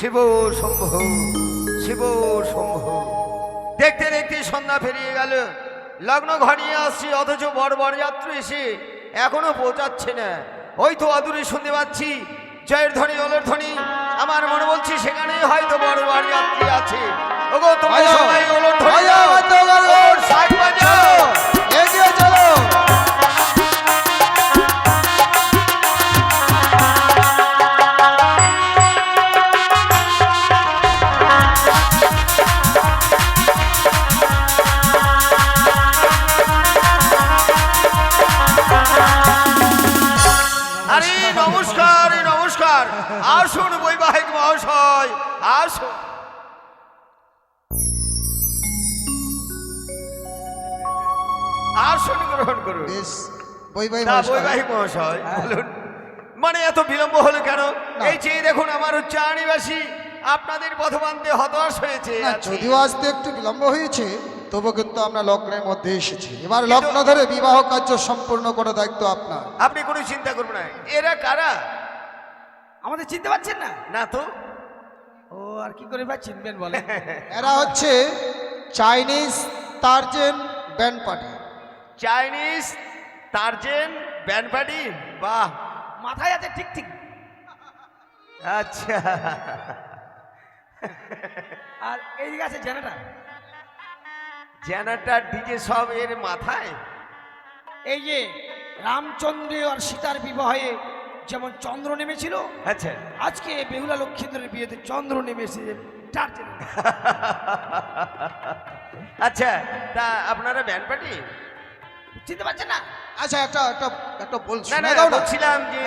শিব শম্ভ, শিব শম্ভ। দেখতে দেখতে সন্ধ্যা পেরিয়ে গেল, লগ্ন ঘনিয়ে আসছি, অথচ বড় বড় যাত্রী এসে এখনো পৌঁছাচ্ছে না। ওই তো অদূরে শুনতে পাচ্ছি জয়ের ধ্বনি, ওলের ধ্বনি। আমার মনে বলছি সেখানেই হয়তো বড় বড় যাত্রী আছে। ওগো তোমরা সবাই ওলর ধ্বনি দাও, ওলর শাক বাজাও, এগিয়ে চলো। আরে নমস্কার, নমস্কার। আসুন বৈবাহিক মহাশয়, আসুন। আসুন, গ্রহণ করুন। বেশ, বৈবাহিক না, মহাশয়। বৈবাহিক মহাশয় বলুন, মানে এত বিলম্ব হলো কেন? এই যে দেখুন আমার উচ্চারণিবাসী আপনাদের পথবান্তে হতাশ হয়েছে না, আছে। যদিও আসতে একটু বিলম্ব হয়েছে, তবু কিন্তু আমরা লগ্নের মধ্যে এসেছি। এবার লগ্ন ধরে বিবাহ কার্য সম্পূর্ণ করার দায়িত্ব আপনার। আপনি কোনো চিন্তা করবেন না। এরা কারা? আমাদের চিনতে পারছেন না? না তো। ও আর কি করে ভাই চিনবেন বলেন? এরা হচ্ছে Chinese Tarzan band party. Chinese Tarzan band party. বাহ, মাথায় আছে ঠিক ঠিক। আচ্ছা। আর এইদিকে আছে জেনাটা। জেনারেটর ডিজে সব এর মাথায়। এই যে রামচন্দ্র আর সীতার বিবাহে যেমন চন্দ্র নেমেছিল, আচ্ছা। আজকে বেহুলা লক্ষ্মীন্দ্রের বিয়েতে চন্দ্র নেমেছে টার্চেন। আচ্ছা, তা আপনারা ব্যান্ড পার্টি? চিনতে পারছেন না? আচ্ছা, একটা বলছি না না, বলছিলাম যে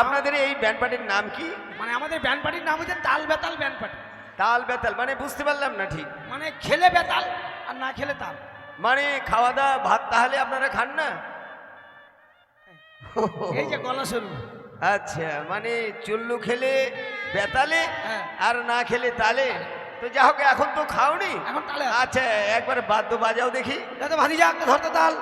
আপনাদের এই ব্যান্ড পার্টির নাম কি? মানে আমাদের ব্যান্ড পার্টির নাম হচ্ছে তাল বেতাল ব্যান্ড পার্টি। তাল বেতাল মানে বুঝতে পারলাম না ঠিক। মানে খেলে বেতাল আর না খেলে তাল। মানে খাওয়া দাওয়া ভাত তাহলে আপনারা খান না? এই যে গলা সরু। আচ্ছা, মানে চুল্লু খেলে বেতালে হ্যাঁ। আর না খেলে তালে। তো যা হোক, এখন তো খাওনি। এখন তালে আছে। আচ্ছা, একবার বাদ্য বাজাও দেখি। যাতে ভারী যাক ধরতে তাল।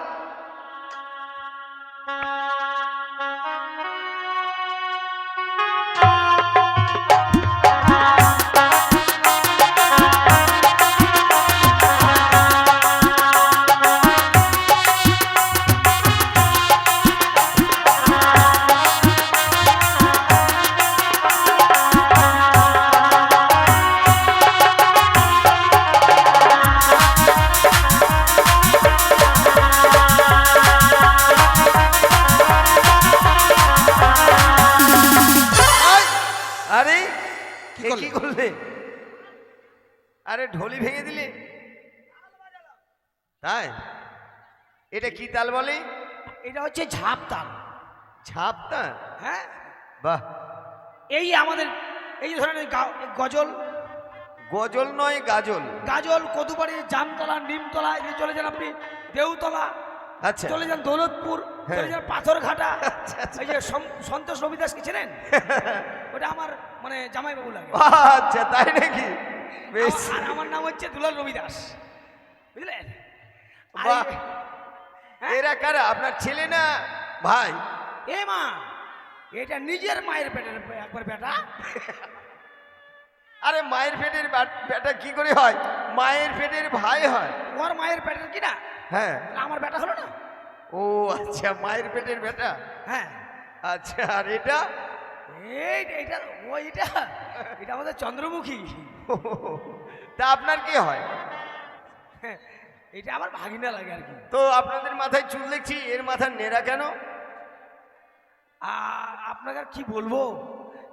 আরে কি এ করলে? কি করলে? আরে ঢোলি ভেঙে দিলে। তাই? এটা কি তাল বলে? এটা হচ্ছে ঝাপ তাল। ঝাপ তাল? হ্যাঁ, বাহ। এই আমাদের এই যে ধরেন গজল, গজল নয় গাজল। গাজল, কদুবাড়ি, জামতলা, নিমতলা, এই যে চলে যান আপনি দেউতলা, আচ্ছা। চলে যান দৌলতপুর, হ্যাঁ। চলে যান পাথরঘাটা। আচ্ছা, আচ্ছা। এই যে সন্তোষ রবিদাস কি ছিলেন? ওটা আমার মানে জামাইবাবু লাগে। আচ্ছা, তাই নাকি? বেশ। আর আমার নাম হচ্ছে দুলাল রবিদাস, বুঝলেন? আর বাহ। এই- হ্যাঁ? এরা কারা? আপনার ছেলে না ভাই? এ মা, এটা নিজের মায়ের পেটের একবার বেটা। আরে মায়ের পেটের বেটা কি করে হয়? মায়ের পেটের ভাই হয়। ওর মায়ের পেটের কি না, হ্যাঁ। আমার বেটা হলো না। ও আচ্ছা, মায়ের পেটের বেটা। হ্যাঁ, আচ্ছা, আর এটা? এইটা এটা আমাদের চন্দ্রমুখী। তা আপনার কি হয়? এটা আমার ভাগিনা লাগে আর কি। তো আপনাদের মাথায় চুল দেখছি, এর মাথার নেড়া কেন? আপনাকে আর কি বলবো?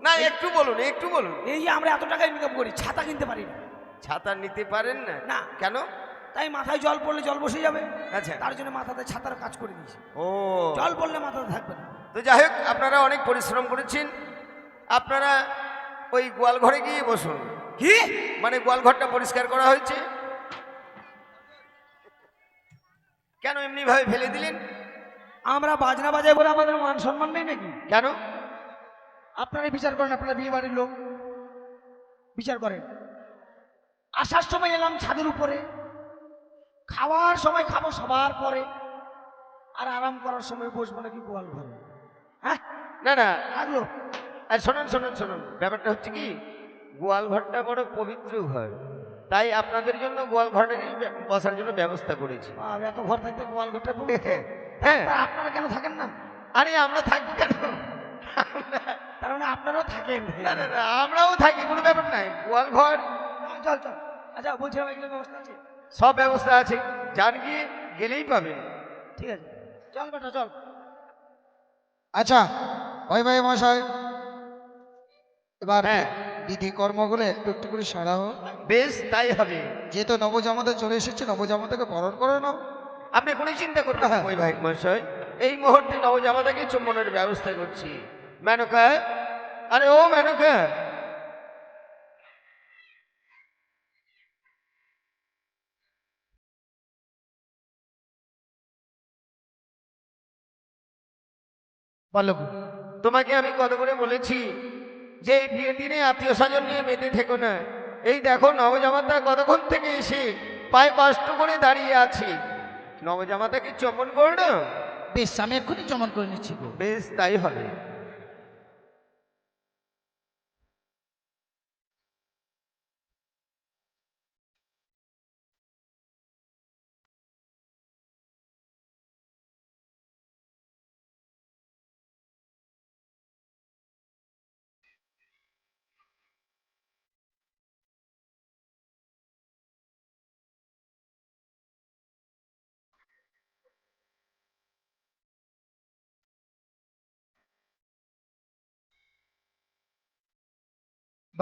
না, একটু বলুন, একটু বলুন। এই যে আমরা এত টাকা ইনকাম করি, ছাতা কিনতে পারি না। ছাতা নিতে পারেন না? না। কেন? তাই মাথায় জল পড়লে জল বসে যাবে। আচ্ছা। তার জন্য মাথাতে ছাতার কাজ করে দিয়েছি। ও, জল পড়লে মাথাতে থাকবে না। তো যাই হোক, আপনারা অনেক পরিশ্রম করেছেন। আপনারা ওই গোয়াল ঘরে গিয়ে বসুন। কি মানে গোয়াল ঘরটা পরিষ্কার করা হয়েছে। কেন এমনি ভাবে ফেলে দিলেন? আমরা বাজনা বাজাই বলে আমাদের মান সম্মান নেই নাকি? কেন? আপনারাই বিচার করেন, আপনারা বিয়ে বাড়ির লোক বিচার করেন। আসার সময় এলাম ছাদের উপরে, খাওয়ার সময় খাবো সবার পরে, আর আরাম করার সময় বসবো নাকি গোয়াল ঘরে? হ্যাঁ, না না, থাকলো। আর শুনুন শুনুন শুনুন, ব্যাপারটা হচ্ছে কি, গোয়াল ঘরটা বড় পবিত্র ঘর, তাই আপনাদের জন্য গোয়াল ঘরে বসার জন্য ব্যবস্থা করেছি। আর এত ঘর থাকতে গোয়াল ঘরটা পড়েছে। হ্যাঁ, তা আপনারা কেন থাকেন না? আরে আমরা থাকবো কেন? তার মানে আপনারাও থাকেন। না না না, আমরাও থাকি, কোনো ব্যাপার নাই। গোয়াল ঘর চল চল। আচ্ছা বলছিলাম এগুলো ব্যবস্থা আছে? সব ব্যবস্থা আছে, যার গিয়ে গেলেই পাবেন। ঠিক আছে, চল বেটা চল। আচ্ছা ভাই ভাই মশাই, এবার হ্যাঁ। বিধি কর্মগুলো একটু একটু করে সারা হোক। বেশ, তাই হবে। যেহেতু নবজামাতা চলে এসেছে, নবজামাতাকে বরণ করে নাও। আপনি কোনো চিন্তা করবেন না ওই ভাই মহাশয়, এই মুহূর্তে নবজামাতাকে চুম্বনের ব্যবস্থা করছি। মেনকা, আরে ও মেনকা, বলো। তোমাকে আমি কত করে বলেছি যে এই বিয়ের দিনে আত্মীয় স্বজন নিয়ে মেতে থেকো না। এই দেখো নবজামাতা কতক্ষণ থেকে এসে পায়ে কষ্ট করে দাঁড়িয়ে আছে, নবজামাতাকে চুম্বন করো না। বেশ, আমি এক্ষুনি চমন করে নিচ্ছি গো। বেশ, তাই হবে।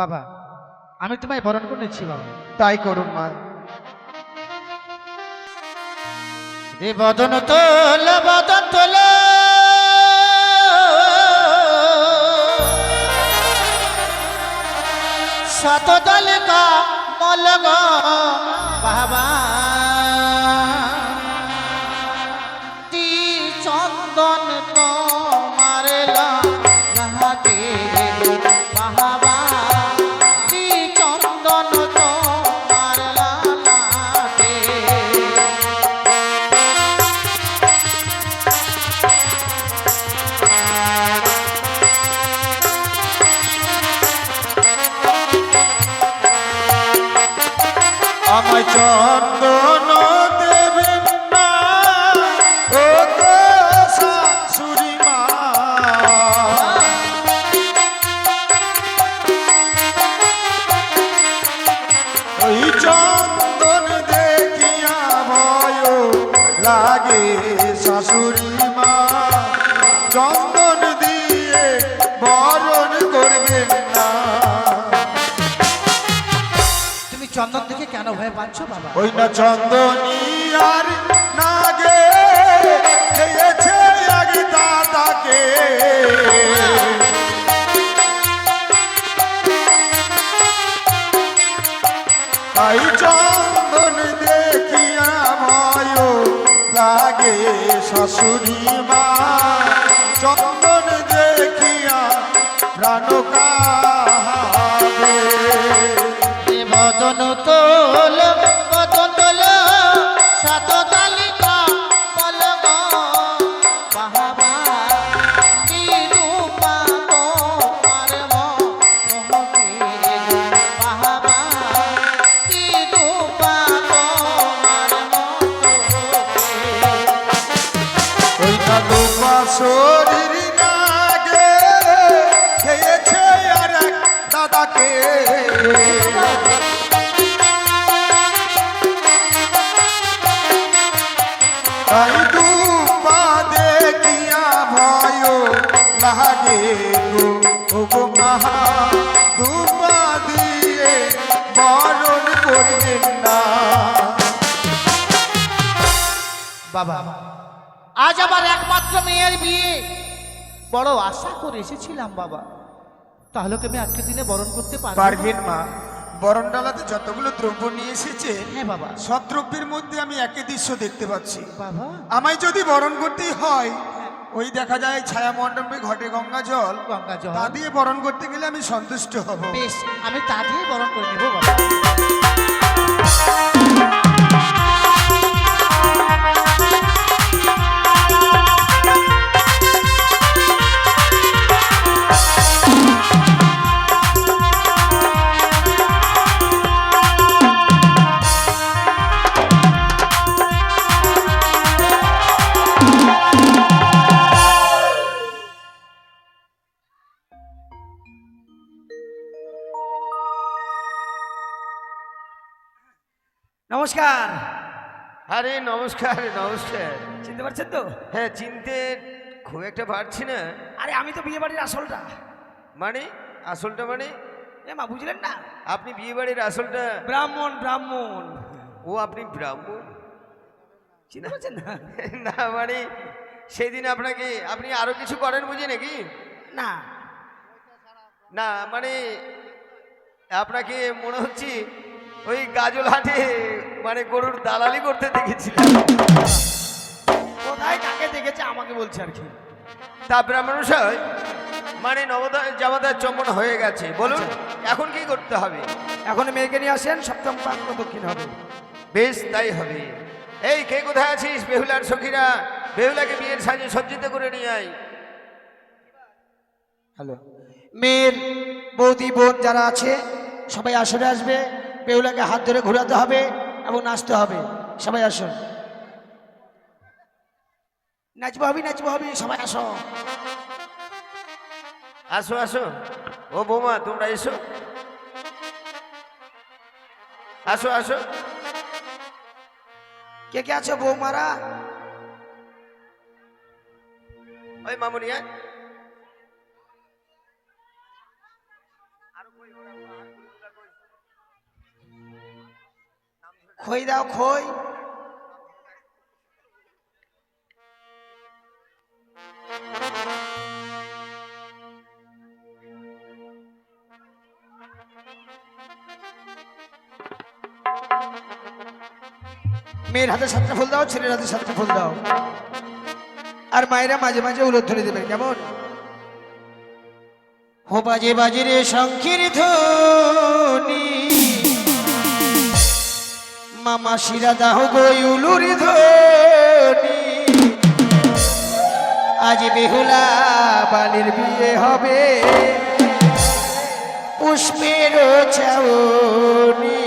বাবা, আমি তোমায় বরণ করে নিচ্ছি বাবা। তাই করুন মা। রে বদন তোল বদন তোল, শত দল কা মলগ বাবা, তি চন্দন তোমার লাহাতে বাবা, তি চন্দন তোমার লাহাতে। আমায় চন্দন দেবেন না ও গো শাশুড়ি মা, ওই চন্দন দেখিয়া ভয় লাগে শাশুড়ি মা, চন্দন দিয়ে বরণ করবেন না। তুমি চন্দন দেখে কেন ভয় পাচ্ছ বাবা? ওই না চন্দনী আর নাগে খেয়েছে আগে দাদাকে, তাই চন্দন দেখিয়া ভয় লাগে শাশুড়ি মা, চন্দন দেখিয়া প্রাণ কাঁদে। বদন তোল বদন তোল, শত তালিকা পলক বাবা, কি রূপা তোমার মোহকে বাবা, কি রূপা তোমার মোহকে। ওই না দুপা শরীর নাগে খেয়েছে আর এক দাদাকে, তাই দুপা দেখিয়া ভয় লাগে গো ও গো মাহা, দুপা দিয়ে বরণ করবেন না। বাবা, আজ আমার একমাত্র মেয়ের বিয়ে, বড় আশা করে এসেছিলাম বাবা, তাহলে কি আমি আজকের দিনে বরণ করতে পারবো? পারবেন মা, বরণডালাতে যতগুলো দ্রব্য নিয়ে এসেছে হ্যাঁ বাবা। সব দ্রব্যের মধ্যে আমি একই দৃশ্য দেখতে পাচ্ছি। বাবা, আমায় যদি বরণ করতেই হয়, ওই দেখা যায় ছায়া মণ্ডপে ঘটে গঙ্গা জল, গঙ্গা জল। তা দিয়ে বরণ করতে গেলে আমি সন্তুষ্ট হব। বেশ, আমি তা দিয়ে বরণ করে নেবো বাবা। নমস্কার। আরে নমস্কার নমস্কার। চিনতে পারছেন তো? হ্যাঁ চিনতে খুব একটা পারছি না। আরে আমি তো বিয়ে বাড়ির আসলটা। মানে আসলটা মানে? এ মা বুঝলেন না? আপনি বিয়ে বাড়ির আসলটা? ব্রাহ্মণ ব্রাহ্মণ। ও আপনি ব্রাহ্মণ? চিনতে পারছেন না? না মানে সেদিন আপনাকে আপনি আরো কিছু করেন বুঝি নাকি? না না মানে আপনাকে মনে হচ্ছে ওই গাজলহাটে মানে গরুর দালালি করতে দেখেছিলাম। কোথায় কাকে দেখেছে আমাকে বলছে আর কি। তা ব্রাহ্মণশাই মানে নবদার জামাতার চম্বন হয়ে গেছে, বলুন এখন কি করতে হবে? এখন মেয়েকে নিয়ে আসেন, সপ্তম পাক দক্ষিণ হবে। বেশ তাই হবে। এই কে কোথায় আছিস? বেহুলার সখীরা বেহুলাকে বিয়ের সাজে সজ্জিত করে নিয়ে আয়। হ্যালো, মেয়ের বৌদি বোন যারা আছে সবাই আসরে আসবে। বেহুলাকে হাত ধরে ঘোরাতে হবে এবং নাচতে হবে। সবাই আসুন, নাচবো হবি নাচবো হবি, সবাই আসো। আসো আসো, ও বৌমা তোমরা এসো, আসো আসো। কে কে আছো বৌমারা? ওই মামুনিয়া খই দাও খই। মেয়ের হাতে 7টা ফুল দাও, ছেলের হাতে 7টা ফুল দাও। আর মায়েরা মাঝে মাঝে উলট ধরে দেবেন, কেমন? হো বাজে বাজে রে শঙ্খের ধ্বনি, মামা শিরা দাহ গয়ুলুর ধ্বনি। আজ বেহুলা বালির বিয়ে হবে পুষ্পের ছাউনি।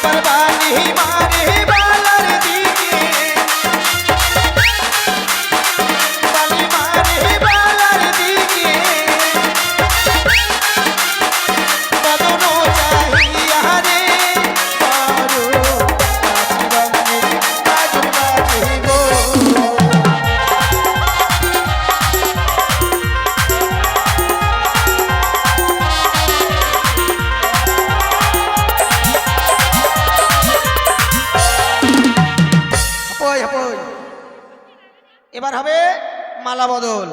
এবার বালি মারে বালার দিকে বালি মারে বালার দিকে বদন চাহিয়া রে পারো কাশিবাঙ্গের বাজু বাজিব হপই হপই এবার হবে মালা বদল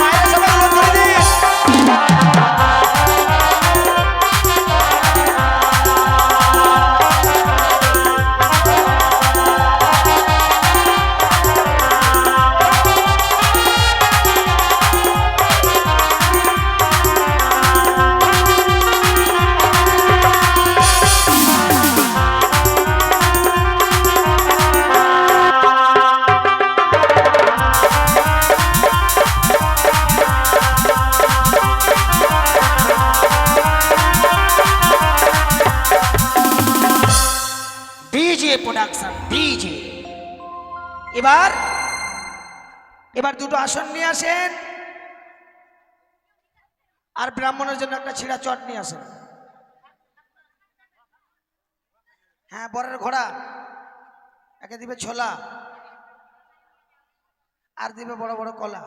মায়েরা সবাই উলট করে দিন। ডিজে প্রোডাকশন ডিজে এবার এবার দুটো আসন নিয়ে আসেন আর ব্রাহ্মণের জন্য একটা ছিঁড়া চট নিয়ে আসেন। হ্যাঁ বরের ঘোড়া একে দিবে ছোলা আর দিবে বড় বড় কলা।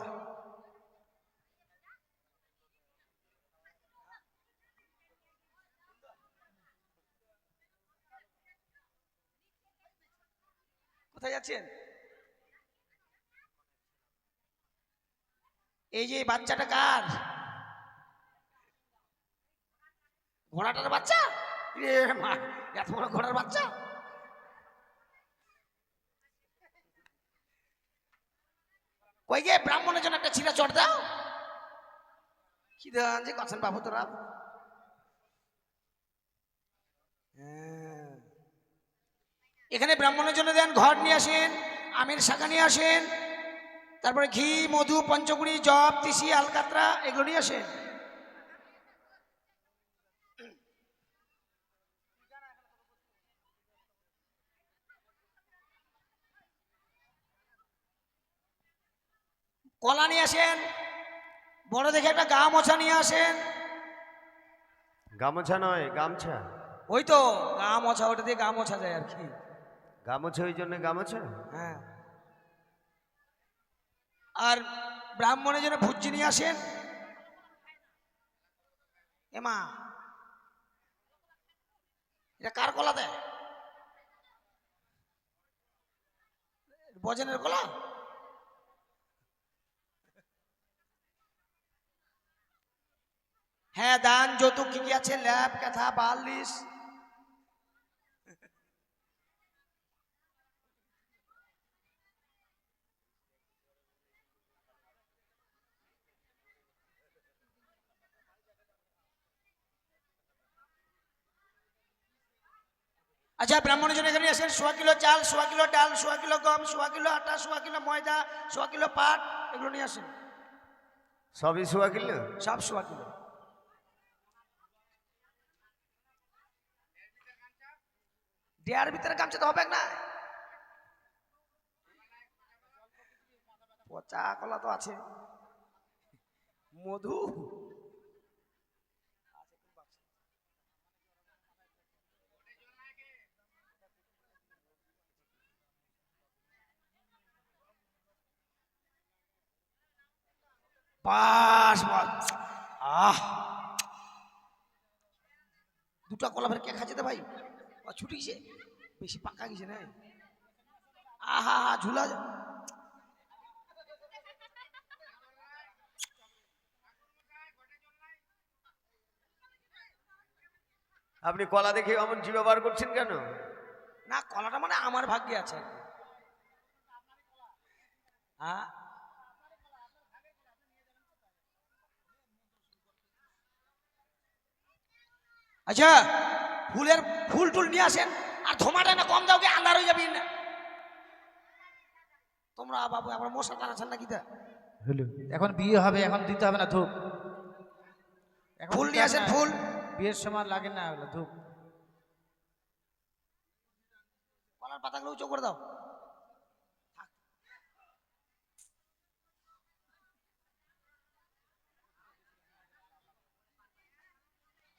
কোথায় যাচ্ছেন? এই যে বাচ্চাটা কার? ঘোড়াটার বাচ্চা? এ মা, এত বড় ঘোড়ার বাচ্চা? কই গে ব্রাহ্মণের জন্য একটা ছিঁড়া চট দাও। কি দেন যে করছেন বাবু তোরা? এখানে ব্রাহ্মণের জন্য দেন ঘর নিয়ে আসেন, আমের শাখা নিয়ে আসেন, তারপরে ঘি মধু পঞ্চকুড়ি জব তিসি আলকাতরা এগুলো নিয়ে আসেন। কলা নিয়ে আসেন, বড় দেখে একটা গা মোছা নিয়ে আসেন। গামছা নয় গামছা। ওই তো গা মোছা, ওটা দিয়ে গা মোছা যায় আর কি। গামছা ওই জন্য গামছা। হ্যাঁ আর ব্রাহ্মণের জন্য ভুজি নিয়ে আসেন। এমা এটা কার কলা দেয়? বজনের কলা? হ্যাঁ দান যৌতুক কি কি আছে? ল্যাপ কাঁথা বালিশ। আচ্ছা ব্রাহ্মণের জন্য এখানে আসেন 100 কিলো চাল, 100 কিলো ডাল, 100 কিলো গম, 100 কিলো আটা, 100 কিলো ময়দা, 100 কিলো পাট এগুলো নিয়ে আসেন। সবই 100 কিলো? সব 100 কিলো। দেয়ার ভিতরে গামছা তো হবে না। পচা কলা তো আছে, মধু বাস বাস। আহ দুটা কলা ফের কে খাচ্ছে ভাই? ছুটি গেছে, বেশি পাকা গেছে না। আহা ঝুলা আপনি কলা দেখে এমন জিভে বার করছেন কেন? না কলাটা মানে আমার ভাগ্যে আছে। হ্যাঁ আচ্ছা ফুলের ফুল টুল নিয়ে আসেন আর ধোমাটা না কম দাও, কি আন্ধার হয়ে যাবি না তোমরা বাবু। আবার মশা টানাচ্ছেন নাকি? তা এখন বিয়ে হবে, এখন দিতে হবে না ধূপ। ফুল নিয়ে আসেন, ফুল বিয়ের সময় লাগে না ওগুলো ধূপ। কলার পাতাগুলো উঁচু করে দাও।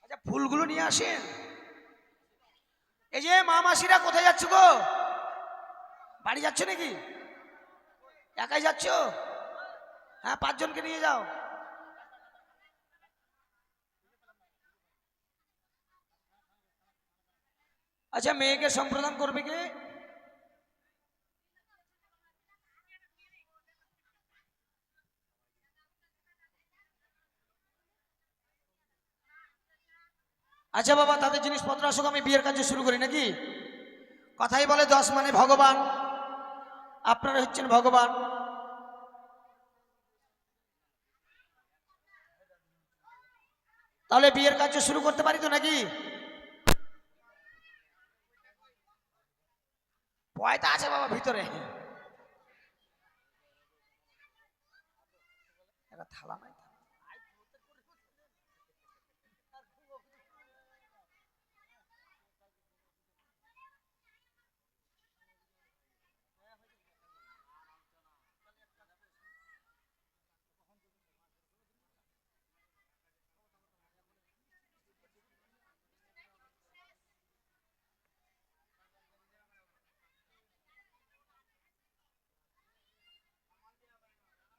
আচ্ছা ফুলগুলো নিয়ে আসেন। এই যে মা মাসিরা কোথায় যাচ্ছ গো? বাড়ি যাচ্ছ নাকি? একাই যাচ্ছ? হ্যাঁ 5 জনকে নিয়ে যাও। আচ্ছা মেয়েকে সম্প্রদান করবে কে? আচ্ছা বাবা তাদের জিনিসপত্র আসুক, আমি বিয়ের কাজ শুরু করি নাকি? কথাই বলে 10 মানে ভগবান, আপনারা হচ্ছেন ভগবান। তাহলে বিয়ের কাজ শুরু করতে পারি তো নাকি? পয়তা আছে বাবা ভিতরে, একটা থালা নাই।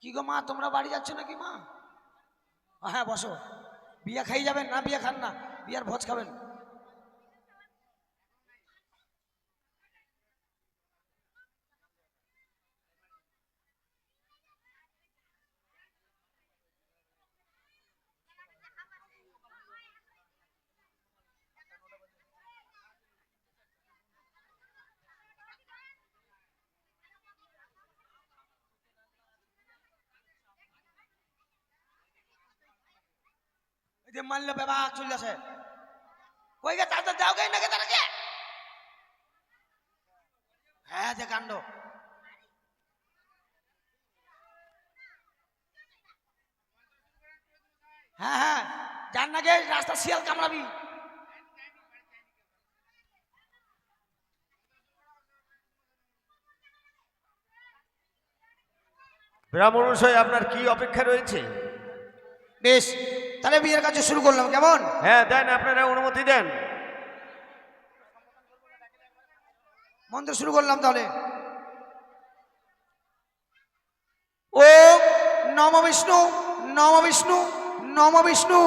কি গো মা তোমরা বাড়ি যাচ্ছ নাকি মা? হ্যাঁ বসো। বিয়া খাই যাবেন না? বিয়া খান না, বিয়ার ভোজ খাবেন। এই যে মানলে বাবা চলে আসে, কই গে তাদের যাও গে নাকি তারা গে? হ্যাঁ যে কাণ্ড। হ্যাঁ হ্যাঁ যান না গে, রাস্তা শিয়াল কামড়াবি। ব্রাহ্মণ মশাই আপনার কি অপেক্ষা রয়েছে? বেশ তাহলে বিয়ের কাজ শুরু করলাম, কেমন? হ্যাঁ দেন, আপনারা অনুমতি দেন। মন্ত্র শুরু করলাম তাহলে। ও নম বিষ্ণু নম বিষ্ণু নম বিষ্ণু।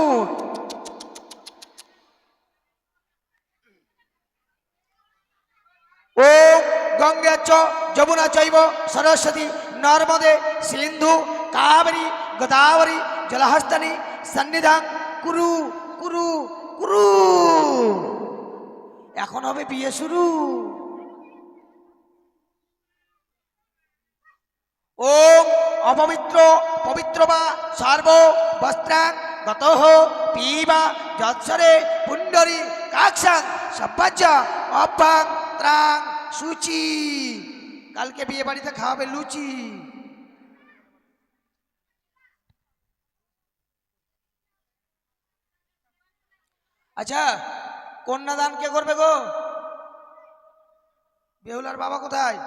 ও গঙ্গা চ যমুনা চৈব সরস্বতী নর্মদে সিন্ধু কাবেরী গোদাবরী জলহস্তানি সন্নিধান কুরু কুরু কুরু। এখন হবে বিয়ে শুরু। ওম অপবিত্র পবিত্র বা সর্ব বস্ত্রাং গতঃ পিবা যৎসরে পুণ্ডরী কাক্ষাং সব্বাজ্য অভ্যাং ত্রাং সুচি। কালকে বিয়ে বাড়িতে খাওয়াবে লুচি। আচ্ছা কন্যাদান কে করবে গো? বেহুলার বাবা কোথায়?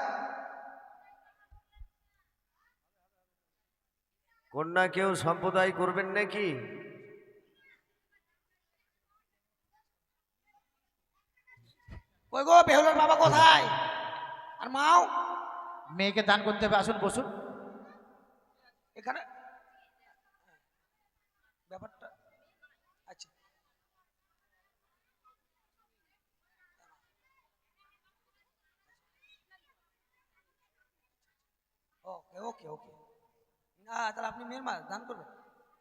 কন্যা কেউ সম্প্রদায় করবেন নাকি? কই গো বেহুলার বাবা কোথায়? আর মাও? মেয়েকে দান করতে হবে, আসুন বসুন। এখানে ব্যাপারটা আচ্ছা ওকে ওকে ওকে। না তাহলে আপনি মেয়ের মা দান করবেন,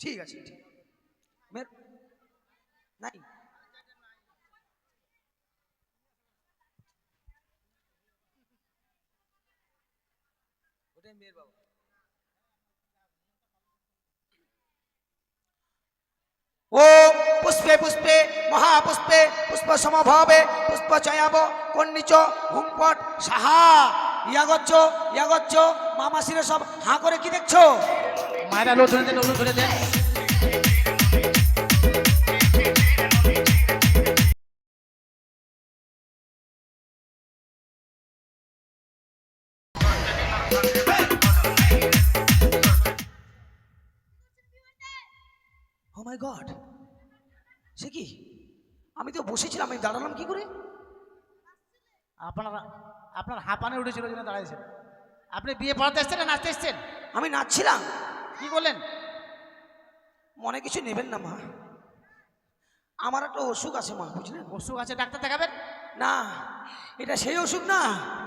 ঠিক আছে ঠিক। মেয়ের নাই ওটাই মেয়ের বাবা। ওম পুষ্পে পুষ্পে মহাপুষ্পে পুষ্প সমভাবে পুষ্প চয়াব কন্নিচ হুংপট সাহা। ইয়াগচ্ছ মামাসিরা সব হাঁ করে কি দেখছো? মায়েরা লোক ধরে দেন, লোক ধরে দেন। মাই গড, সে কি? আমি তো বসেছিলাম, আমি দাঁড়ালাম কি করে? আপনার হাঁপানে উঠেছিল জন্য দাঁড়াইছেন। আপনি বিয়ে পড়াতে এসছেন না নাচতে এসছেন? আমি নাচছিলাম। কি করলেন? মনে কিছু নেবেন না মা, আমার একটা অসুখ আছে মা, বুঝলেন? অসুখ আছে, ডাক্তার দেখাবেন। না, এটা সেই অসুখ না,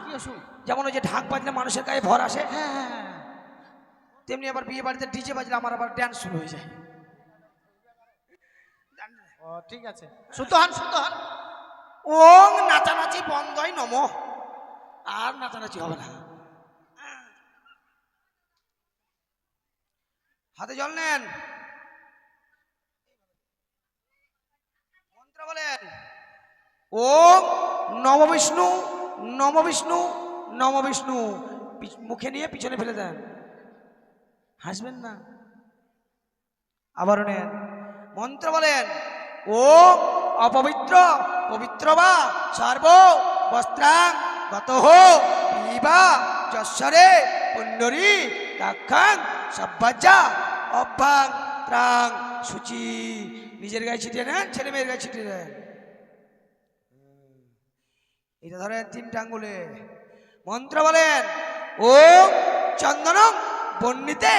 কি অসুখ? যেমন ওই যে ঢাক বাজলে মানুষের গায়ে ভর আসে, হ্যাঁ হ্যাঁ হ্যাঁ। তেমনি আবার বিয়ে বাড়িতে ডিজে বাজলে আমার আবার ড্যান্স শুরু হয়ে যায়। ও ঠিক আছে, শুদ্ধ হন শুদ্ধ হন। ওং নাচানাচি বন্ধই নম, আর নাচানাচি হবে না। হাতে জল নেন, মন্ত্র বলেন। ওং নম বিষ্ণু নম বিষ্ণু নম বিষ্ণু। মুখে নিয়ে পিছনে ফেলে দেন, হাসবেন না। আবার নেন, মন্ত্র বলেন। ও অপবিত্র পবিত্র বা সর্ব বস্ত্রাং গত পিবা যশ্বরে পুণ্ডরী কাক্ষাং সব্বাজ্জা অভ্যাং ত্রাং সূচি। নিজের গায়ে ছিটিয়ে নেন, ছেলে মেয়ের গায়ে ছিটিয়ে দেন। এটা ধরেন 3টা আঙ্গুলে। মন্ত্র বলেন। ও চন্দনং বন্নিতে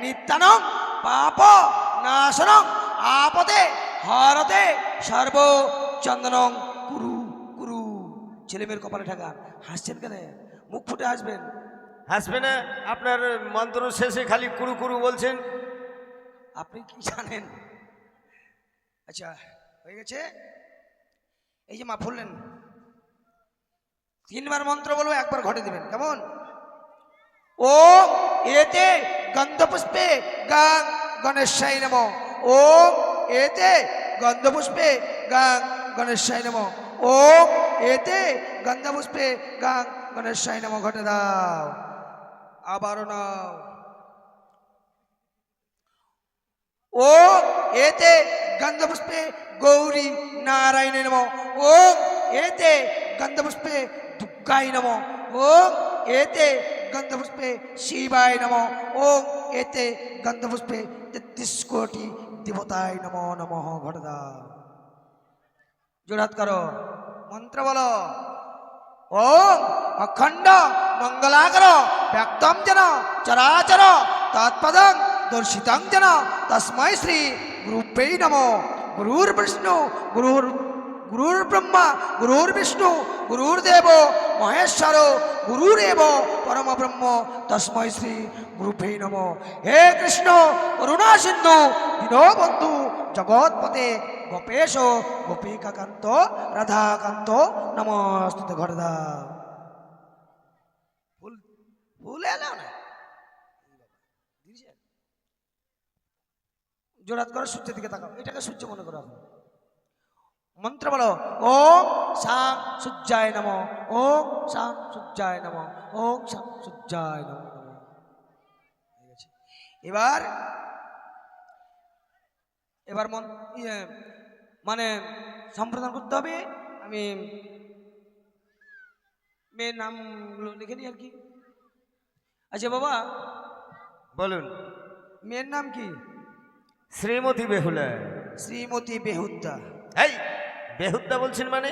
নিত্যানং পাপ নাশনং আপদে হরতে সর্ব চন্দনং কুরু কুরু। ছেলে মেয়ের কপালে ঠাকান। হাসছেন কেন? মুখ ফুটে হাসবেন। হাসবে না? আপনার মন্ত্র শেষে খালি কুরু কুরু বলছেন। আপনি কি জানেন? আচ্ছা হয়ে গেছে। এই যে মা ফুললেন, 3বার মন্ত্র বলবো, একবার ঘটে দেবেন, কেমন? ও এতে গন্ধপুষ্পে গাং গণেশায় নম। ও এতে গন্ধপুষ্পে গাং গণেশায় নম। ও এতে গন্ধপুষ্পে গাং গণেশায় নম। ঘটে দাও, আবারও নাও। ও এতে গন্ধপুষ্পে গৌরী নারায়ণে নম। ও এতে গন্ধপুষ্পে দুর্গায় নম। ও এতে গন্ধপুষ্পে শিবায় নম। ওম এতে গন্ধপুষ্পে 33 কোটি দেবতায় নম নমঃ। ঘটে দাও, জোড়হাত করো, মন্ত্র বলো। ওম অখণ্ড মঙ্গলাকর ব্যক্তম যেন চরাচর তৎপদং দর্শিতং যেন তস্मै শ্রী গুরুভ্যৈ নমঃ। গুরুর বিষ্ণু গুরুর ব্রহ্মা গুরুর বিষ্ণু গুরুর্দেব মহেশ্বর গুরুরেব পরম ব্রহ্ম তস্मै শ্রী গুরুভ্যৈ নমঃ। হে কৃষ্ণ করুণা সিন্ধু দীনবন্ধু জগৎপতে গোপেশ গোপিকাকান্ত রাধাকান্ত নমস্তুতে। ঘটে দাও। ফুল ফুল এলো না, জোড়াত করো, সূর্যের দিকে তাকাও, এটাকে সূর্য মনে করো। এখন মন্ত্র বলো। ওম শাং সূর্যায় নমঃ। ওম শাং সূর্যায় নমঃ। ওম শাং সূর্যায় নমঃ। এবার এবার মানে সম্প্রদান করতে হবে। আমি মেয়ের নামগুলো লিখে নিই আর কি। আচ্ছা বাবা বলুন। মেয়ের নাম কি? শ্রীমতী বেহুলা। শ্রীমতী বেহুদ্দা। এই বেহুদ্দা বলছেন মানে?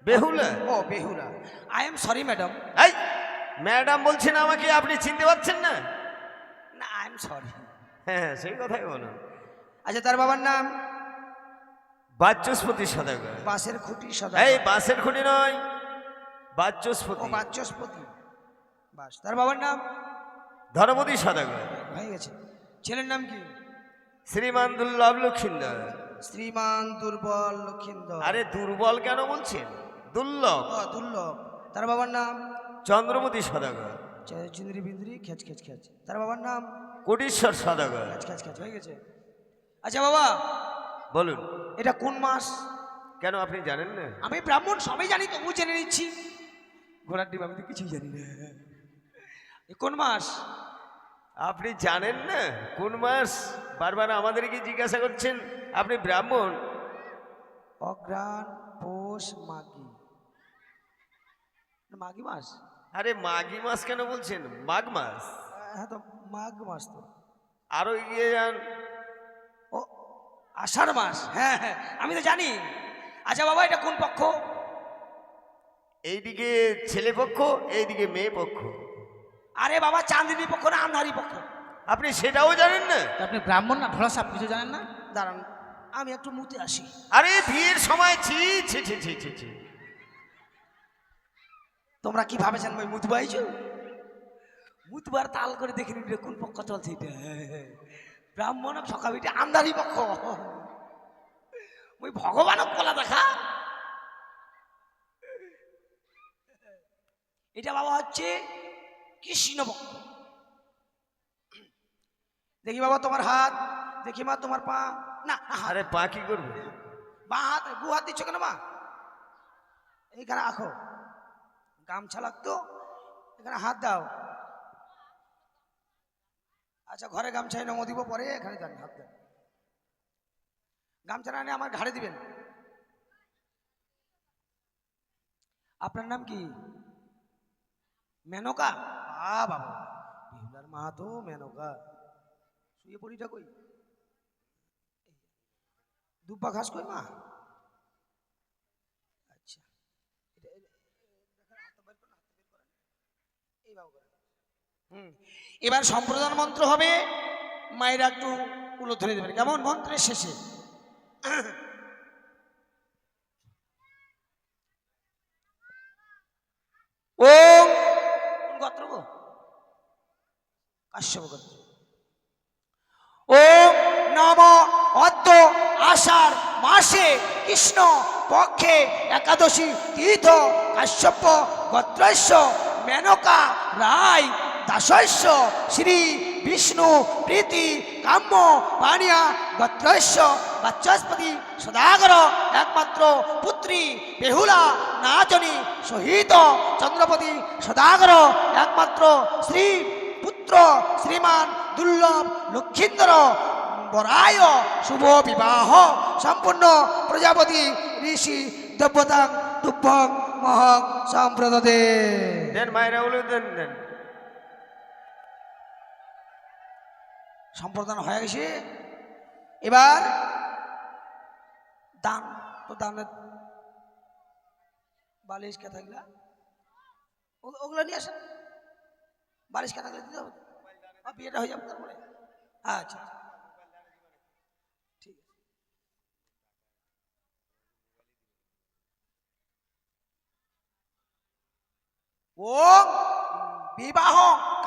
বেহুলা? ও Behula. I am sorry madam. এই ম্যাডাম বলছেন আমাকে, আপনি চিনতে পারছেন না? না আই এম সরি। হ্যাঁ সেই কথাই বলুন। আচ্ছা তার বাবার নাম? বাচস্পতি সদাগর। বাঁশের খুঁটি সদা। এই বাঁশের খুঁটি নয়, ও বাচস্পতি। বাচস্পতি। বাস। তার বাবার নাম? ধর্মপতি সদাগর। হয়ে গেছে। ছেলের নাম কি? শ্রীমান দুর্লভ লক্ষিন্দর। শ্রীমান দুর্বল লক্ষিন্দর। আরে দুর্বল কেন বলছেন? দুর্লভ। ও দুর্লভ। তার বাবার নাম? চন্দ্রমতি সদাগর। চুন্দ্রি বিন্দ্রি খেচ খেচ খেচ। তার বাবার নাম? কোটিশ্বর সদাগর। খেচ খেচ খেচ। হয়ে গেছে। আচ্ছা বাবা বলুন। এটা কোন মাস? কেন আপনি জানেন না? আমি ব্রাহ্মণ, সবই জানি, তবু জেনে নিচ্ছি। ঘোড়ার ডিম আমি তো কিছুই জানি না। এ কোন মাস? আপনি জানেন না কোন মাস? বারবার আমাদেরকে জিজ্ঞাসা করছেন। আপনি ব্রাহ্মণ। অগ্রাণ পৌষ মাঘী। মাঘী মাস? আরে মাঘী মাস কেন বলছেন? মাঘ মাস। হ্যাঁ তো মাঘ মাস তো। আরো এগিয়ে যান। ও আষাঢ় মাস, হ্যাঁ হ্যাঁ আমি তো জানি। আচ্ছা বাবা, এটা কোন পক্ষ? এইদিকে ছেলে পক্ষ, এইদিকে মেয়ে পক্ষ। আরে বাবা, চাঁদিনী পক্ষ না আন্ধারি পক্ষ? আপনি সেটাও জানেন না? তা আপনি ব্রাহ্মণ না ঢোলা সাপ কিছু জানেন না? দাঁড়ান, আমি একটু মুতে আসি। আরে বিয়ের সময় ছি ছি ছি ছি ছি ছি। তোমরা কি ভাবেছেন ভাই মুতবাইছো? মুতবার তাল করে দেখে নিবি কোন পক্ষ চলছে এটা। ব্রাহ্মণ সকাবিটা আন্ধারি পক্ষ। ওই ভগবানক কলা দেখা। এটা বাবা হচ্ছে কৃষ্ণ পক্ষ। দেখি বাবা তোমার হাত, দেখি মা তোমার পা। না আরে পা কি করবে? বা হাত, গু হাত দিচ্ছ কেন মা? এইখানে আঁকো, গামছা লাগতো, এখানে হাত দাও। আচ্ছা ঘরে গামছায় নমো দিব, পরে এখানে যান হাত দেন। গামছা না নিয়ে আমার ঘাড়ে দিবেন। আপনার নাম কি? মেনকা? বাবা, বিহুলার মা তো মেনকা। শুয়ে পড়িটা কই? দুব্বা ঘাস কই মা? আচ্ছা, এবার সম্প্রদান মন্ত্র হবে, মায়েরা একটু উলো ধরে দেবেন কেমন? মন্ত্রের শেষে ওম, কোন গোত্র গো? কাশ্যপ গোত্র। ওম নম অদ্য আষাঢ় মাসে কৃষ্ণ পক্ষে একাদশী তীর্থ কাশ্যপ গোত্রস্য মেনকা রায় দাসস্য শ্রী বিষ্ণু প্রীতি কাম্য পানিয়া গোত্রস্য বাচস্পতি সদাগর একমাত্র পুত্রী বেহুলা নাচনী সহিত চন্দ্রপতি সদাগর একমাত্র শ্রী পুত্র শ্রীমান দুর্লভ লক্ষীন্দর বরায় শুভ বিবাহ সম্পূর্ণ প্রজাপতি ঋষি দেবতাং তুভ্যং মহং সম্প্রদদে। দেন মায়েরা উলো দেন দেন। সম্প্রদান হয়ে গেছে। এবার দান, তো দানের বালিশ কে থাকলা ওগুলো নিয়ে আসেন। বালিশ কে থাকলে দিতে হবে, বিয়েটা হয়ে যাবে তারপরে। আচ্ছা ঠিক আছে। ও বিবাহ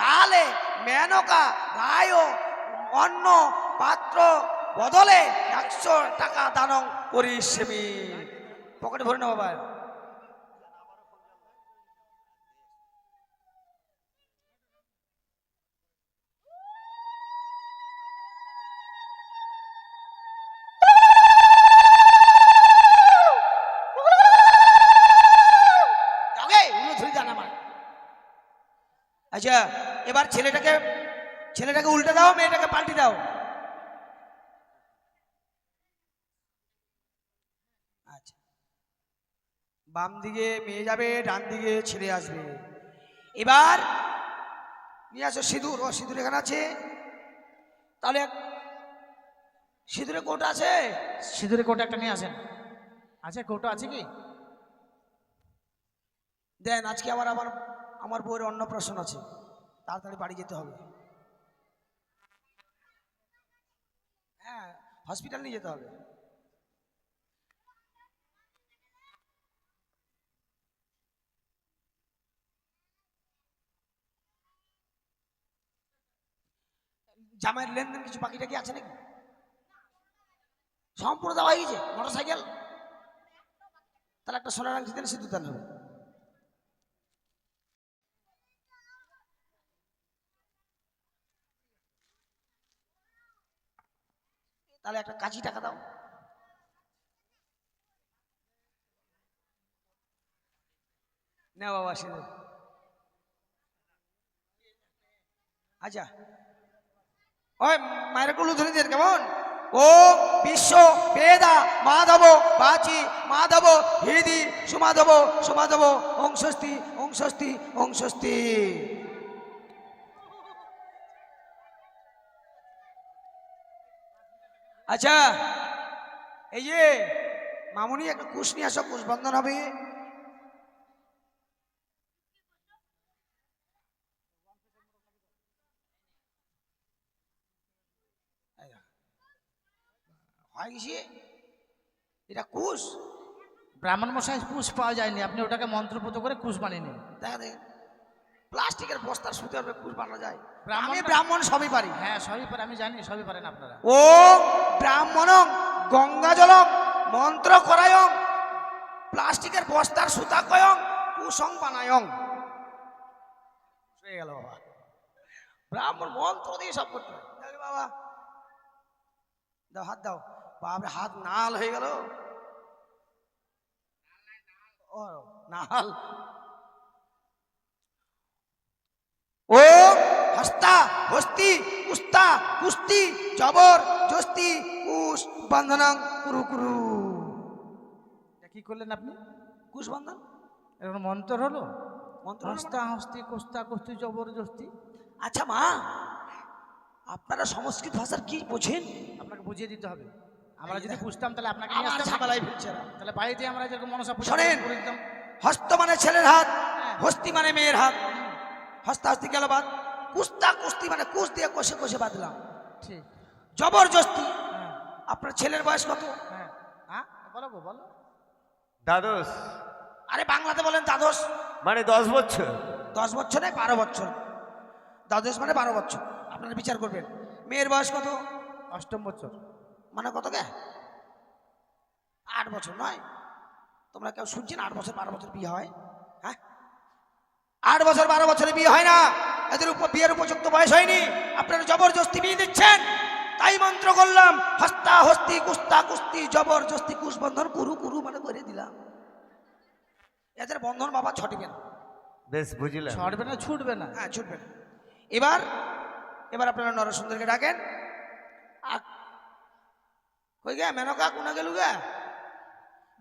কালে মেনকা রায় অন্য পাত্র বদলে 100 টাকা দান করিসেমি। পকেটে ভরে নেবো বাবা। আচ্ছা এবার ছেলেটাকে উল্টে দাও, মেয়েটাকে পাল্টি দাও। আচ্ছা, বাম দিকে মেয়ে যাবে, ডান দিকে ছেলে আসবে। এবার নিয়ে আসো সিঁদুর। ও সিঁদুর এখানে আছে, তাহলে সিঁদুরে কোটা আছে? সিঁদুরে কোটা একটা নিয়ে আসেন। আচ্ছা কোটা আছে কি? দেন। আজকে আমার বউয়ের অন্নপ্রাশন আছে, তাড়াতাড়ি বাড়ি যেতে হবে। হ্যাঁ, হসপিটাল নিয়ে যেতে হবে। জামাইয়ের লেনদেন কিছু বাকি টাকি আছে নাকি? সম্পূর্ণ দেওয়া হয়ে গেছে। মোটর সাইকেল, তাহলে একটা সোনার আংটি দেন, সিঁদুর দান হবে। তাহলে একটা কাজী টাকা দাও। না বাবা সিঁদুর। আচ্ছা ওই মায়ের কুলু ধরে দিয়ে কেমন? ও বিশ্ব বেদা মাধব বাচি মাধব হৃদি সুমাধব সুমাধব ওং স্বস্তি ওং স্বস্তি ওং স্বস্তি। আচ্ছা এই যে মামুনি একটা কুশ নিয়ে আসো, কুশ বন্ধন হবে। হয় কি এটা কুশ? ব্রাহ্মণ মশাই কুশ পাওয়া যায়নি, আপনি ওটাকে মন্ত্রপুত করে কুশ বানিয়ে নিন। দেখা দেখেন প্লাস্টিকের বস্তার সুতে হবে কুশ বানানো যায়। ব্রাহ্মণ আমি ব্রাহ্মণ সবই পারি। হ্যাঁ সবই পারে, আমি জানি সবই পারেন আপনারা। ও ব্রাহ্মণং গঙ্গা জলং মন্ত্র করায়ং প্লাস্টিকের বস্তার সুতা কয়ং কুসং বানায়ং। হয়ে গেল বাবা, ব্রাহ্মণ মন্ত্র দিয়ে সব করতে হয়। দেখো বাবা, দাও হাত দাও। বাবা হাত নাল হয়ে গেল। ও নাল। ও হস্তা হস্তি কুস্তা কুস্তি জবর জস্তি কুশ বন্ধনং কুরু কুরু। কি করলেন আপনি? কুশ বন্ধন এখন মন্ত্র হলো? মন্ত্র হস্তা হস্তি কুস্তা কুস্তি জবরদস্তি। আচ্ছা মা, আপনারা সংস্কৃত ভাষার কি বোঝেন? আপনাকে বুঝিয়ে দিতে হবে। আমরা যদি বুঝতাম তাহলে আপনাকে নিয়ে আমার আসতাম ঝামেলাই নাকি? ফেলছে না। তাহলে বাড়িতে আমরা যেরকম মনসা পূজা শোনেন। করে দিতাম। হস্ত মানে ছেলের হাত, হস্তি মানে মেয়ের হাত। হস্তা হস্তি গেল বাদ। কুস্তা কুস্তি মানে কুশ দিয়ে কষে কষে বাঁধলাম। ঠিক। জবরদস্তি। হ্যাঁ আপনার ছেলের বয়স কত? হ্যাঁ হ্যাঁ বলো গো বলো। দ্বাদশ আরে বাংলাতে বলেন দ্বাদশ। মানে 10 বছর। 10 বছর নয় 12 বছর। দ্বাদশ মানে 12 বছর। আপনারা বিচার করবেন। মেয়ের বয়স কত? অষ্টম বছর। মানে কত গে? 8 বছর নয়? তোমরা কেউ শুনছেন 8 বছর 12 বছর বিয়ে হয়? হ্যাঁ, 8 বছর 12 বছরে বিয়ে হয় না। এদের উপর বিয়ের উপযুক্ত বয়স হয়নি। আপনারা জবরদস্তি বিয়ে দিচ্ছেন। তাই মন্ত্র করলাম, হস্তা হস্তি কুস্তা কুস্তি জবরদস্তি কুশ বন্ধন কুরু কুরু মানে করে দিলাম। এদের বন্ধন বাবা ছটিবে না। বেশ বুঝলাম। ছড়বে না ছুটবে না। হ্যাঁ ছুটবে না। এবার এবার আপনারা নরসুন্দরকে ডাকেন। কই গে মেনকা কোনা গেলু গে?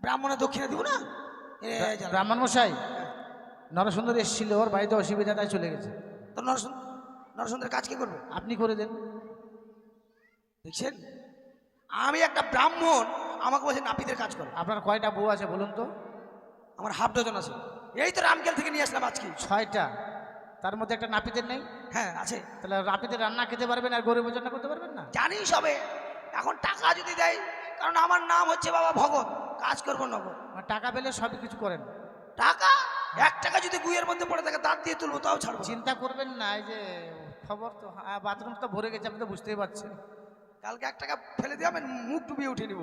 ব্রাহ্মণের দক্ষিণা দিব না? ব্রাহ্মণ মশাই নরসুন্দর এসেছিল, ওর বাড়িতে অসুবিধা তাই চলে গেছে। তো নরসুন্দরের কাজ কি করবে? আপনি করে দেন। দেখছেন, আমি একটা ব্রাহ্মণ, আমাকে বলছে নাপিতের কাজ করো। আপনার কয়টা বউ আছে বলুন তো? আমার হাফ ডজন আছে। এই তো রামকেল থেকে নিয়ে আসলাম আজকে। 6টা, তার মধ্যে একটা নাপিতের নেই? হ্যাঁ আছে। তাহলে নাপিতের রান্না খেতে পারবেন আর গরিব রান্না করতে পারবেন না? জানি সবে, এখন টাকা যদি দেয়, কারণ আমার নাম হচ্ছে বাবা ভগত, কাজ করবো নগদ। মানে টাকা পেলে সবই কিছু করেন? টাকা 1 টাকা যদি গুইয়ের মধ্যে পড়ে থাকে দাঁত দিয়ে তুলবো, তাও ছাড়বো। চিন্তা করবেন না, এই যে খবর তো বাথরুম তো ভরে গেছে, আপনি তো বুঝতেই পারছেন। কালকে 1 টাকা ফেলে দিয়ে আমি মুখ ডুবিয়ে উঠে নিব।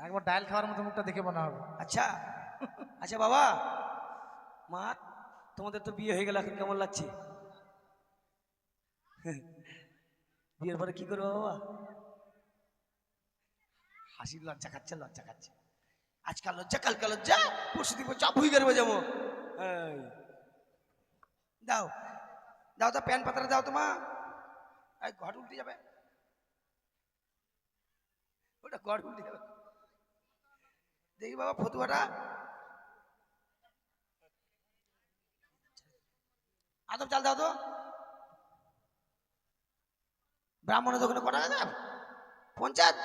একবার ডাইল খাওয়ার মতো মুখটা দেখে মনে হবে। আচ্ছা আচ্ছা বাবা, মা তোমাদের তো বিয়ে হয়ে গেল, এখন কেমন লাগছে? বিয়ের পরে কি করবো বাবা? হাসির লজ্জা খাচ্ছে, লজ্জা খাচ্ছে। আজকাল লজ্জা, কালকে লজ্জা, পরশু দিব চাপ হয়ে গেলে যাবো। দাও দাও তো প্যান পাতাটা দাও। তোমা ঘর উল্টে যাবে, ওটা ঘর উল্টে যাবে। দেখি বাবা ফতুয়াটা আদব চাল দাও তো। ব্রাহ্মণের দোকানে কটা আছে? 50।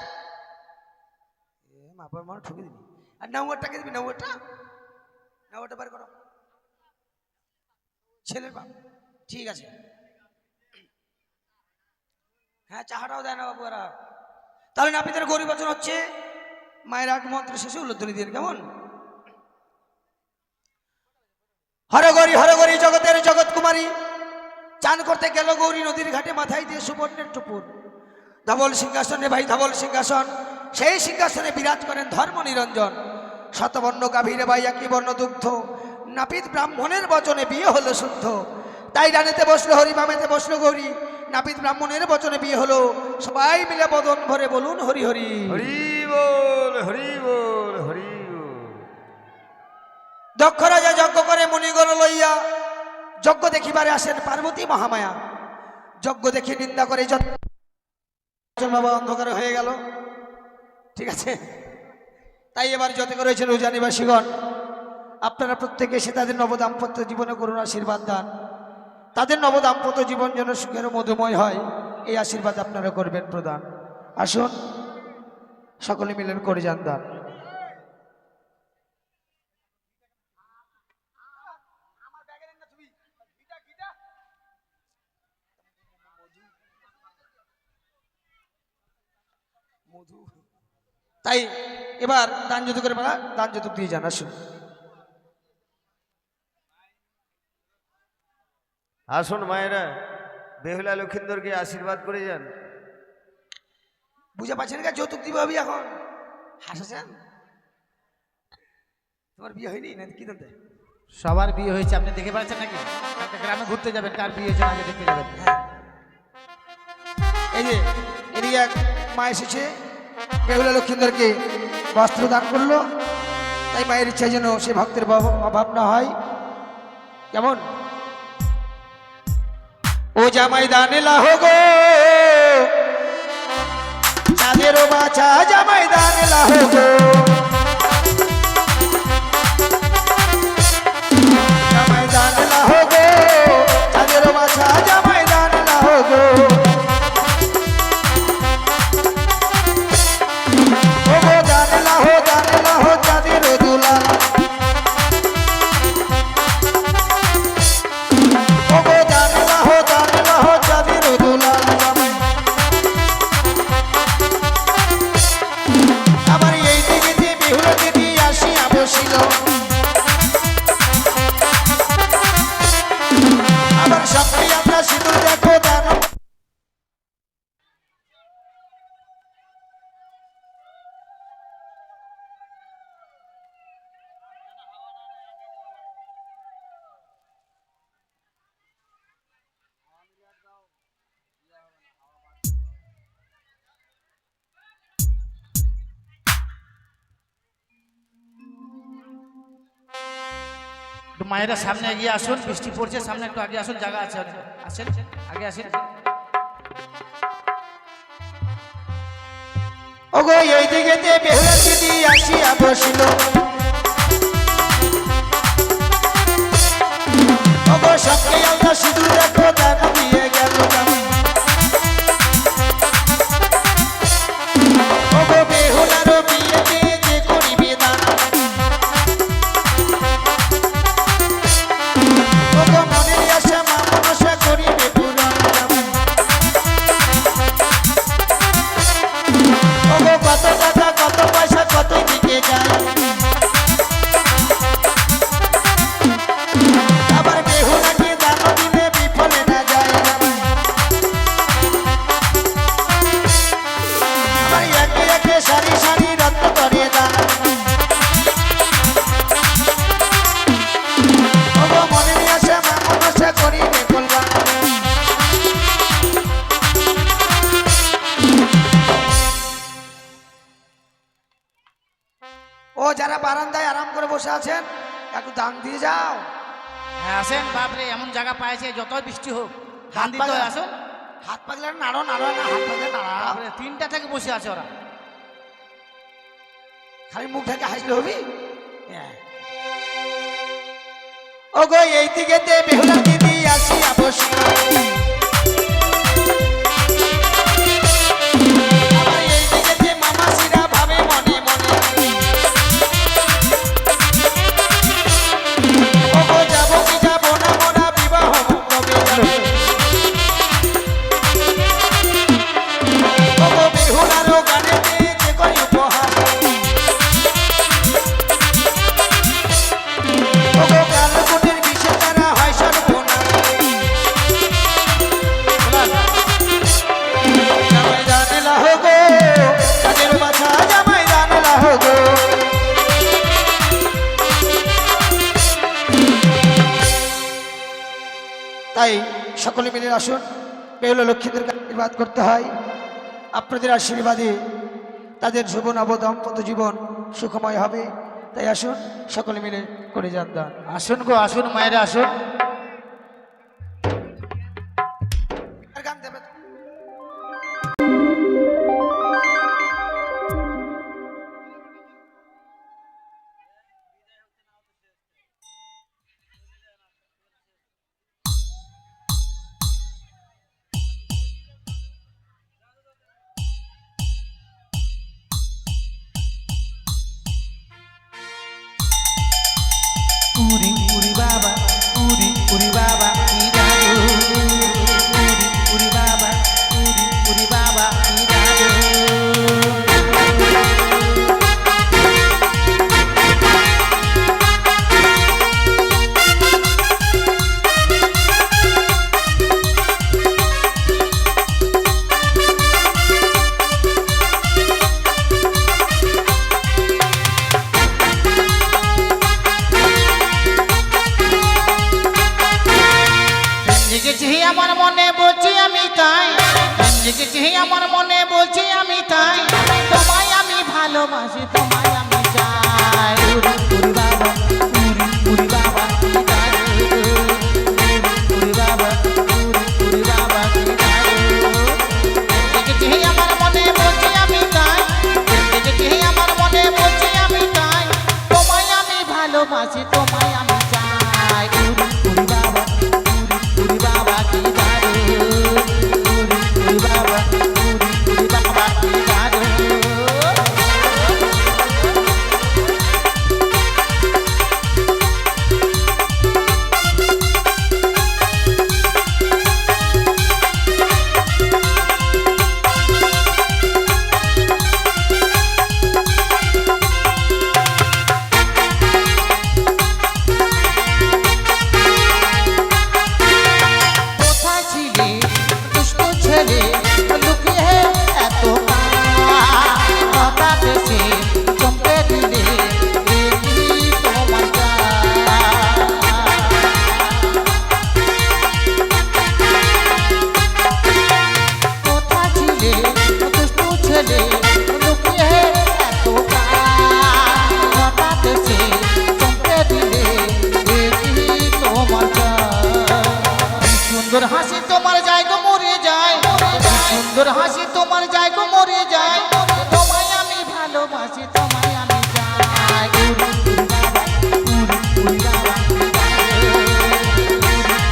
মাপার মানে ঠকে দিবি। আর নাউয়ারটাকে দিবি, নাউয়ারটা বার করো। ছেলের বাপ, ঠিক আছে। হ্যাঁ চাহাটাও দেয় না বাবু এরা। তাহলে নাপিতের গরিব বচন হচ্ছে মায়ের আগ মন্ত্র শেষে উল্লোধনী দিয়ে কেমন? হরগরি জগতের জগৎ কুমারী, চান করতে গেল গৌরী নদীর ঘাটে, মাথায় দিয়ে সুবর্ণের টুপুর। ধবল সিংহাসনে ভাই ধবল সিংহাসন, সেই সিংহাসনে বিরাজ করেন ধর্ম নিরঞ্জন। শতবর্ণ গাভীরে ভাই একই বর্ণ দুগ্ধ, নাপিত ব্রাহ্মণের বচনে বিয়ে হলো শুদ্ধ। তাই ডানেতে বসলো হরি, বামেতে বসলো গৌরী, নাপিত ব্রাহ্মণের বচনে বিয়ে হলো। সবাই মিলে বদন ভরে বলুন হরি হরি হরি বল হরি বল হরি বল। দক্ষ রাজা যজ্ঞ করে মণিগণ লইয়া, যজ্ঞ দেখিবারে আসেন পার্বতী মহামায়া। যজ্ঞ দেখে নিন্দা করে বাবা অন্ধকার হয়ে গেল। ঠিক আছে, তাই এবার যত করেছেন উজানিবাসীগণ, আপনারা প্রত্যেকে এসে তাদের নবদাম্পত্য জীবনে করুন আশীর্বাদ দান। তাদের নবদাম্পত্য জীবন যেন সুখের মধুময় হয়, এই আশীর্বাদ আপনারা করবেন প্রদান। আসুন। সকলে মিলে করে যান দান। তাই এবার দান যৌতুক করে বেড়া, দান যৌতুক দিয়ে যান। আসুন আসুন মায়েরা, বেহুলা লক্ষিন্দরকে আশীর্বাদ করে যান। বুঝে পাচ্ছেন না যৌতুক দিবে হবে এখন? হাসাছেন? তোমার বিয়ে হয়নি না কি জানতে? সবার বিয়ে হয়েছে, আপনি দেখে পাচ্ছেন নাকি? কালকে গ্রামে ঘুরতে যাবেন, কার বিয়ে হয়েছে আগে দেখতে যাবেন। এই যে এদিকে এক মা এসেছে, বেহুলা লক্ষিন্দরকে বস্ত্র দান করলো। তাই মায়ের ইচ্ছা যেন সে ভক্তের অভাব না হয়। কেমন? ও জামাই দানে লাহো গো, চাঁদেরও বাছা জামাই দানে লাহো গো, জামাই দানে লাহো গো, চাঁদেরও বাছা জামাই দানে লাহো গো। ও গো দানে লাহো চাঁদেরও দুলাল, ও গো দানে লাহো চাঁদেরও দুলাল। আবার এই দিকে দিয়ে বেহুলা দিদি আসিয়া বসিল, আবার সবাই আমরা সিঁদুর দেখো দান। একটু মায়েরা সামনে এগিয়ে আসুন, বৃষ্টি পড়ছে, সামনে একটু আগে আসুন, জায়গা আছে অনেক। আসেন, আগে আসেন। ওগো এই দিকে দিয়ে বেহুলা দিদি আসিয়া বসিল, ওগো সবকে আমরা সিঁদুর দেখো দান দিয়ে গেল। ওগো বেহুলারও বিয়েতে যে করিবে দান, ওগো মনের আশা মা মনসা করিবে পূরণ। ওগো কত টাকা কত পয়সা কত দিকে যায়, আবার বেহুলাকে দান দিলে বিফলে না যায়। আবার একে একে সারি সারি রত্ন করে দান, ওগো মনের আশা মা মনসা করিবে কল্যাণ। ও যারা বারান্দায় আরাম করে বসে আছেন, একটু দান দিয়ে যাও। হ্যাঁ আসেন, বাপরে এমন জায়গা পাইছে, যতই বৃষ্টি হোক ধান দিতে হয়। আসুন, হাত পাগলে নাড়ো নাড়ো না, হাত পাগলে নাড়া। বাপরে 3টা থেকে বসে আছে ওরা। খালি মুখ ঢেকে হাসলে হবি? ও গো এই দিকে বেহুলা দিদি আসিয়া বসিল, আবার এই দিকে মামাসিরা ভাবে মনে মনে, ও গো যাবো কি যাবো না মোরা বিবাহ কবে যাবে। ও গো বেহুলারও গানেতে যে করি উপহার, ও গো কালকুটির বিষে তারা হয় সর্বনাশ। জামাই দানে লাহো গো, কাজের বাছা জামাই দানে লাহো গো। তাই সকলে মিলে আসুন, বেহুলা লক্ষ্মীদেরকে আশীর্বাদ করতে হয়। আপনাদের আশীর্বাদে তাদের শুভ নব দাম্পত্য জীবন সুখময় হবে। তাই আসুন সকলে মিলে করে যান দান। আসুন গো, আসুন মায়েরা, আসুন। আর গান দেবে তো? উরি বাবা উরি বাবা কি জাদু উরি বাবা উরি বাবা কি জাদু জেগেছে আমার মনে বলছি আমি তাই জেগেছে আমার মনে বলছি আমি তাই তোমায় আমি ভালোবাসি তোমায় আমি চাই উরি বাবা উরি বাবা কি জাদু উরি বাবা উরি বাবা কি জাদু জেগেছে আমার মনে বলছি আমি তাই জেগেছে আমার মনে বলছি আমি তাই তোমায় আমি ভালোবাসি তোমায় আমি চাই উরি বাবা উরি বাবা কি জাদু উরি বাবা উরি বাবা কি জাদু কোথায় ছিলে দুষ্ট ছেলে লুকিয়ে এত হঠাৎ এসে চমকে দিলে এ কি তোমার কোথায় ছিলে দুষ্ট ছেলে লুকিয়ে এত হঠাৎ এসে চমকে দিলে এ কি তোমার সুন্দর হাসি তোমার জায়গা মরে যায় সুন্দর হাসি তোমার জায়গা মরে যায় তোমায় আমি ভালোবাসি তোমায় আমি চাই উরি বাবা কি জাদু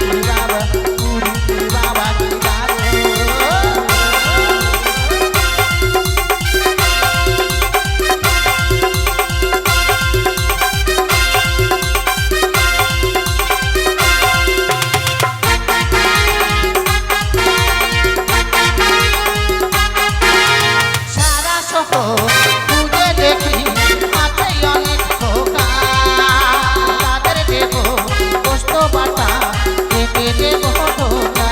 উরি বাবা উরি বাবা কি জাদু সারা শহর খুঁজে দেখি আছে অনেক ধোকা তাদের দেব কষ্ট বাটা কেটে দেব ধোকা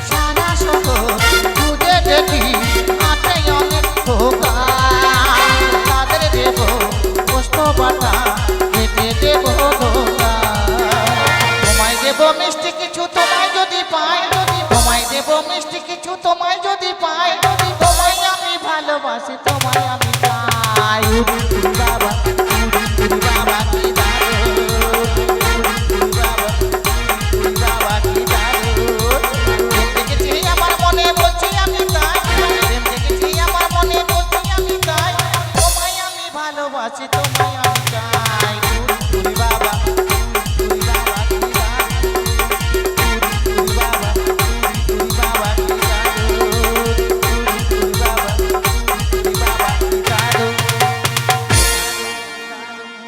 সারা শহর খুঁজে দেখি আছে অনেক ধোকা তাদের দেব কষ্ট বাটা কেটে দেব ধোকা তোমায় দেব মিষ্টি কিছু তোমায় যদি পাই তোমায় দেব মিষ্টি কিছু তোমায় যদি পাই তোমায় আমি ভালোবাসি তোমায় আমি চাই উরি বাবা উরি বাবা কি জাদু উরি বাবা উরি বাবা কি জাদু দেখেছি আমার মনে বলছি আমি তাই দেখেছি আমার মনে বলছি আমি তাই তোমায় আমি ভালোবাসি তোমায় আমি চাই উরি বাবা